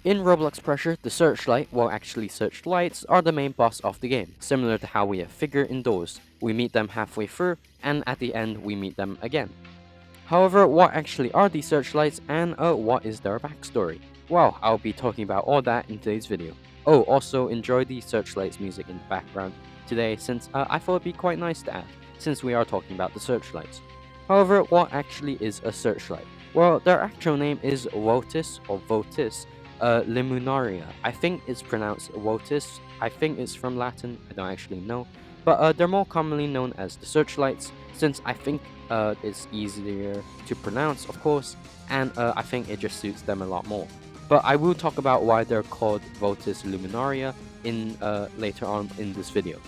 In Roblox Pressure, the Searchlight, well actually Searchlights, are the main boss of the game, similar to how we have Figure indoors. We meet them halfway through, and at the end we meet them again. However, what actually are these Searchlights, and what is their backstory? Well, I'll be talking about all that in today's video. Oh, also enjoy the Searchlights music in the background today, since I thought it'd be quite nice to add, since we are talking about the Searchlights. However, what actually is a Searchlight? Well, their actual name is Votis or Votis Limunaria. I think it's pronounced Votis. I think it's from Latin. I don't actually know. But they're more commonly known as the Searchlights, since I think it's easier to pronounce, of course, and I think it just suits them a lot more. But I will talk about why they're called Votis Luminaria in later on in this video.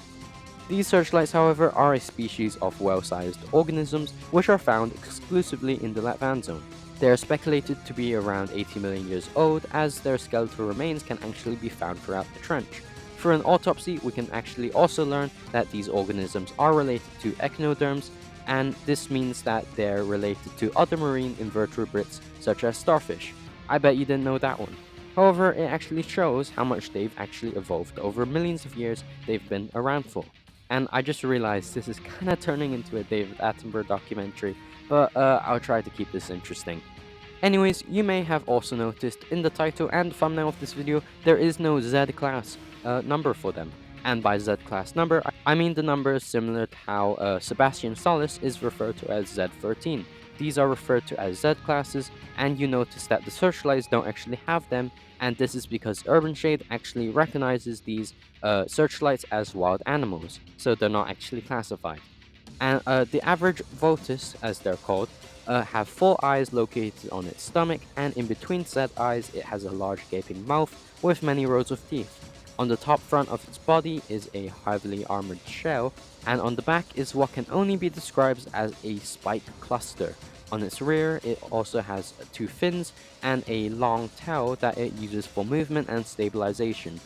These searchlights, however, are a species of well-sized organisms which are found exclusively in the Latvan zone. They are speculated to be around 80 million years old, as their skeletal remains can actually be found throughout the trench. Through an autopsy, we can actually also learn that these organisms are related to echinoderms, and this means that they're related to other marine invertebrates such as starfish. I bet you didn't know that one. However, it actually shows how much they've actually evolved over millions of years they've been around for. And I just realized this is kind of turning into a David Attenborough documentary, but I'll try to keep this interesting. Anyways, you may have also noticed in the title and thumbnail of this video, there is no Z class number for them. And by Z class number, I mean the number similar to how Sebastian Solis is referred to as Z13. These are referred to as Z classes, and you notice that the Searchlights don't actually have them, and this is because Urban Shade actually recognizes these Searchlights as wild animals, so they're not actually classified. And the average Votis, as they're called, have 4 eyes located on its stomach, and in between said eyes it has a large gaping mouth with many rows of teeth. On the top front of its body is a heavily armored shell, and on the back is what can only be described as a spike cluster. On its rear, it also has 2 fins and a long tail that it uses for movement and stabilization.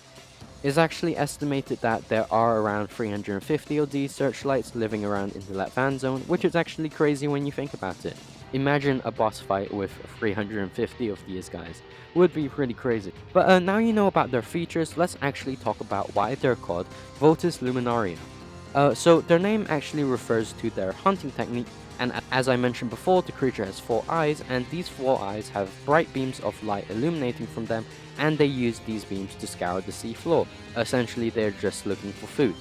It's actually estimated that there are around 350 of these searchlights living around in the Latvan zone, which is actually crazy when you think about it. Imagine a boss fight with 350 of these guys. Would be pretty crazy. But now you know about their features, let's actually talk about why they're called Votis Luminaria. So their name actually refers to their hunting technique, and as I mentioned before, the creature has 4 eyes, and these 4 eyes have bright beams of light illuminating from them, and they use these beams to scour the sea floor. Essentially, they're just looking for food.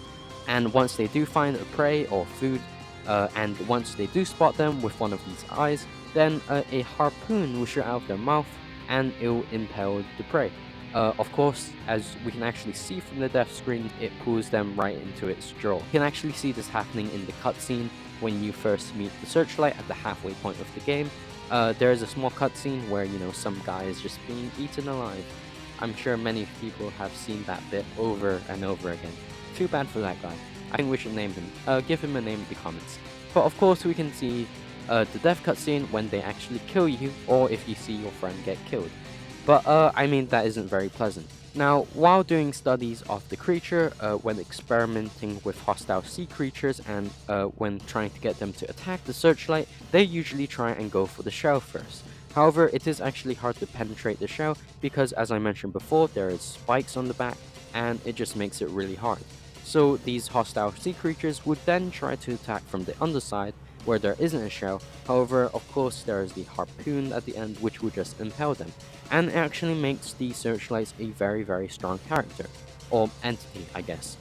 And once they do find a prey or food, and once they do spot them with one of these eyes, then a harpoon will shoot out of their mouth, and it will impale the prey. Of course, as we can actually see from the death screen, it pulls them right into its jaw. You can actually see this happening in the cutscene when you first meet the Searchlight at the halfway point of the game. There is a small cutscene where, some guy is just being eaten alive. I'm sure many people have seen that bit over and over again. Too bad for that guy. I think we should name him. Give him a name in the comments. But of course, we can see the death cutscene when they actually kill you, or if you see your friend get killed. But I mean, that isn't very pleasant. Now, while doing studies of the creature, when experimenting with hostile sea creatures, and when trying to get them to attack the Searchlight, they usually try and go for the shell first. However, it is actually hard to penetrate the shell because, as I mentioned before, there is spikes on the back, and it just makes it really hard. So these hostile sea creatures would then try to attack from the underside, where there isn't a shell. However, of course, there is the harpoon at the end, which will just impale them, and it actually makes the Searchlights a very, very strong character, or entity, I guess.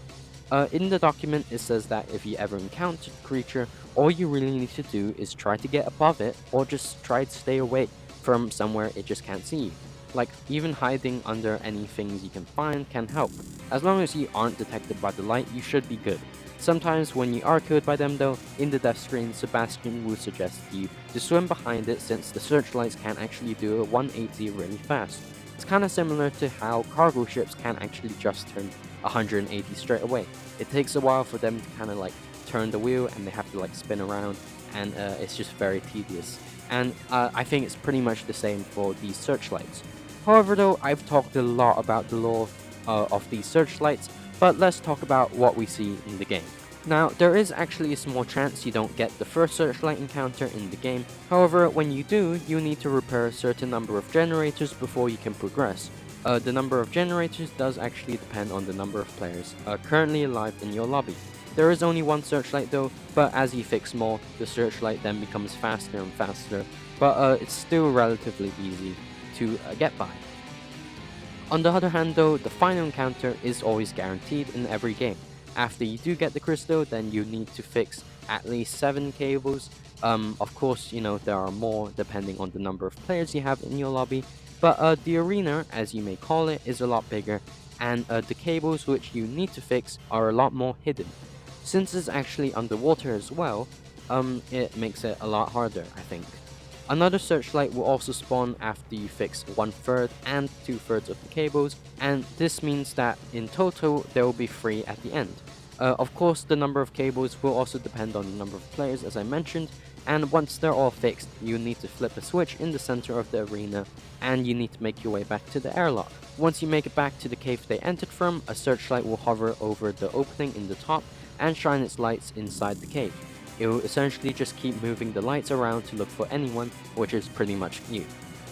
In the document, it says that if you ever encounter the creature, all you really need to do is try to get above it, or just try to stay away from somewhere it just can't see you. Like, even hiding under any things you can find can help. As long as you aren't detected by the light, you should be good. Sometimes when you are killed by them though, in the death screen, Sebastian will suggest you to swim behind it, since the Searchlights can actually do a 180 really fast. It's kinda similar to how cargo ships can actually just turn 180 straight away. It takes a while for them to kinda like turn the wheel, and they have to like spin around, and it's just very tedious. And I think it's pretty much the same for these Searchlights. However though, I've talked a lot about the lore of these Searchlights, but let's talk about what we see in the game. Now, there is actually a small chance you don't get the first Searchlight encounter in the game. However, when you do, you need to repair a certain number of generators before you can progress. The number of generators does actually depend on the number of players currently alive in your lobby. There is only one searchlight though, but as you fix more, the searchlight then becomes faster and faster, but it's still relatively easy to get by. On the other hand though, the final encounter is always guaranteed in every game. After you do get the crystal, then you need to fix at least 7 cables. Of course, you know, there are more depending on the number of players you have in your lobby, but the arena, as you may call it, is a lot bigger, and the cables which you need to fix are a lot more hidden. Since it's actually underwater as well, it makes it a lot harder, I think. Another searchlight will also spawn after you fix 1/3 and 2/3 of the cables, and this means that in total there will be 3 at the end. Of course, the number of cables will also depend on the number of players, as I mentioned, and once they're all fixed, you need to flip a switch in the center of the arena, and you need to make your way back to the airlock. Once you make it back to the cave they entered from, a searchlight will hover over the opening in the top and shine its lights inside the cave. It will essentially just keep moving the lights around to look for anyone, which is pretty much you.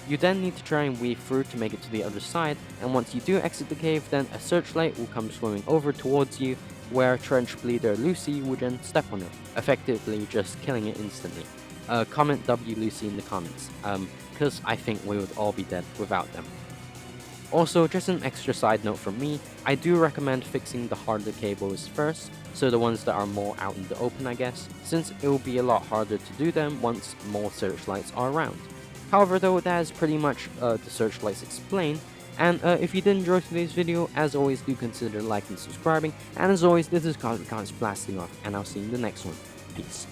You then need to try and weave through to make it to the other side, and once you do exit the cave, then a searchlight will come swimming over towards you, where Trench Bleeder Lucy would then step on it, effectively just killing it instantly. Comment W Lucy in the comments, because I think we would all be dead without them. Also, just an extra side note from me, I do recommend fixing the harder cables first, so the ones that are more out in the open I guess, since it will be a lot harder to do them once more searchlights are around. However though, that is pretty much the searchlights explained, and if you did enjoy today's video, as always do consider liking and subscribing, and as always this is Cosmic blasting off, and I'll see you in the next one. Peace.